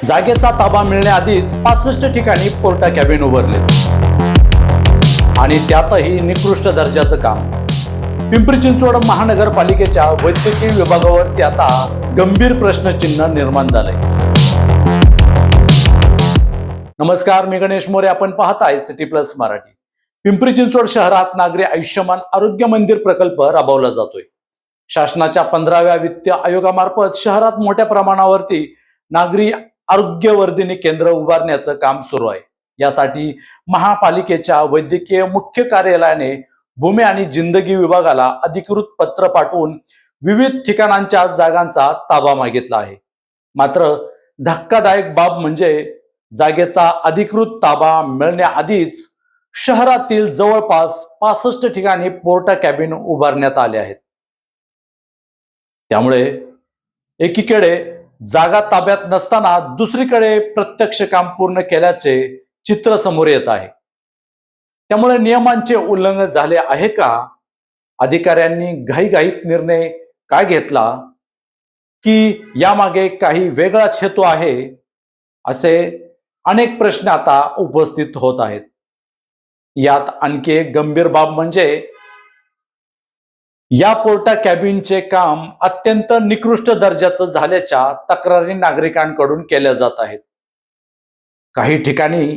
जागेचा ताबा मिळण्याआधीच 65 ठिकाणी पोर्टा कॅबिन उभारले आणि त्यातही निकृष्ट दर्जाचं काम। पिंपरी चिंचवड महानगरपालिकेच्या वैद्यकीय विभागावरती आता गंभीर प्रश्नचिन्ह निर्माण झालंय। नमस्कार, मी गणेश मोरे, आपण पाहताय सिटी प्लस मराठी। पिंपरी चिंचवड शहरात नागरी आयुष्यमान आरोग्य मंदिर प्रकल्प राबवला जातोय। शासनाच्या 15व्या वित्त आयोगामार्फत शहरात मोठ्या प्रमाणावरती नागरी आरोग्य वर्धिनी केंद्र उभारण्याचं काम सुरू आहे। यासाठी महापालिकेच्या वैद्यकीय मुख्य कार्यालयाने भूमी आणि जिंदगी विभागाला अधिकृत पत्र पाठवून विविध ठिकाणांच्या जागांचा ताबा मागितला आहे। मात्र धक्कादायक बाब म्हणजे जागेचा अधिकृत ताबा मिळण्याआधीच शहरातील जवळपास 65 ठिकाणी पोर्टा कॅबिन उभारण्यात आले आहेत। त्यामुळे एकीकडे जागा ताब्यात नसताना दुसरीकडे प्रत्यक्ष काम पूर्ण केल्याचे चित्र समोर येत आहे। त्यामुळे नियमांचे उल्लंघन झाले आहे का? अधिकाऱ्यांनी घाईघाईत निर्णय काय घेतला की यामागे काही वेगळाच हेतू आहे? असे अनेक प्रश्न आता उपस्थित होत आहेत। यात आणखी एक गंभीर बाब म्हणजे या पोर्टा कॅबिनचे काम अत्यंत निकृष्ट दर्जाचं झाल्याच्या तक्रारी नागरिकांकडून केल्या जात आहेत। काही ठिकाणी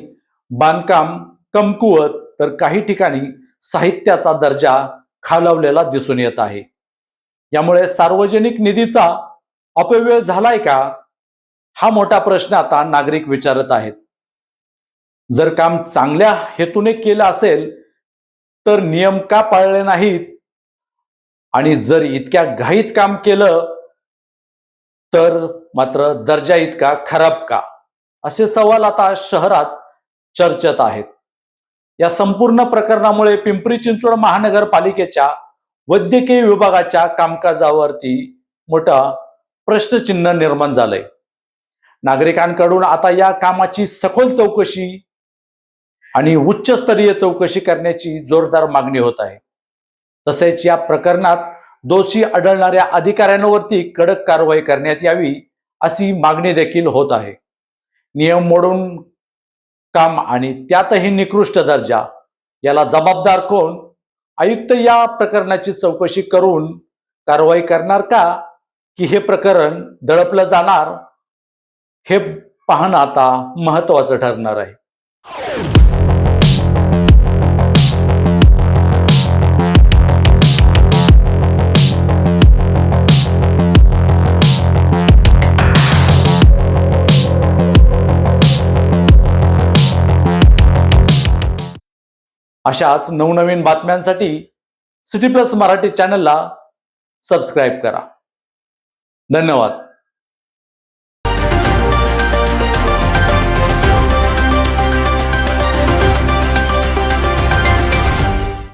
बांधकाम कमकुवत तर काही ठिकाणी साहित्याचा दर्जा खालावलेला दिसून येत आहे। यामुळे सार्वजनिक निधीचा अपव्यय झालाय का? हा मोठा प्रश्न आता नागरिक विचारत आहेत। जर काम चांगल्या हेतूने केलं असेल तर नियम का पाळले नाहीत, आणि जर इतक्या घाईत काम केलं तर मात्र दर्जा इतका खराब का? असे सवाल आता शहरात चर्चेत आहेत। या संपूर्ण प्रकरणामुळे पिंपरी चिंचवड महानगरपालिकेच्या वैद्यकीय विभागाच्या कामकाजावरती मोठा प्रश्नचिन्ह निर्माण झालंय। नागरिकांकडून आता या कामाची सखोल चौकशी आणि उच्चस्तरीय चौकशी करण्याची जोरदार मागणी होत आहे। तसेच या प्रकरणात दोषी आढळणाऱ्या अधिकाऱ्यांवरती कडक कारवाई करण्यात यावी अशी मागणी देखील होत आहे। नियम मोडून काम आणि त्यातही निकृष्ट दर्जा, याला जबाबदार कोण? आयुक्त या प्रकरणाची चौकशी करून कारवाई करणार का, की हे प्रकरण दडपलं जाणार? हे पाहणं आता महत्त्वाचं ठरणार आहे। अशाच नवनवीन बातम्यांसाठी सिटी प्लस मराठी चॅनलला सबस्क्राईब करा। धन्यवाद।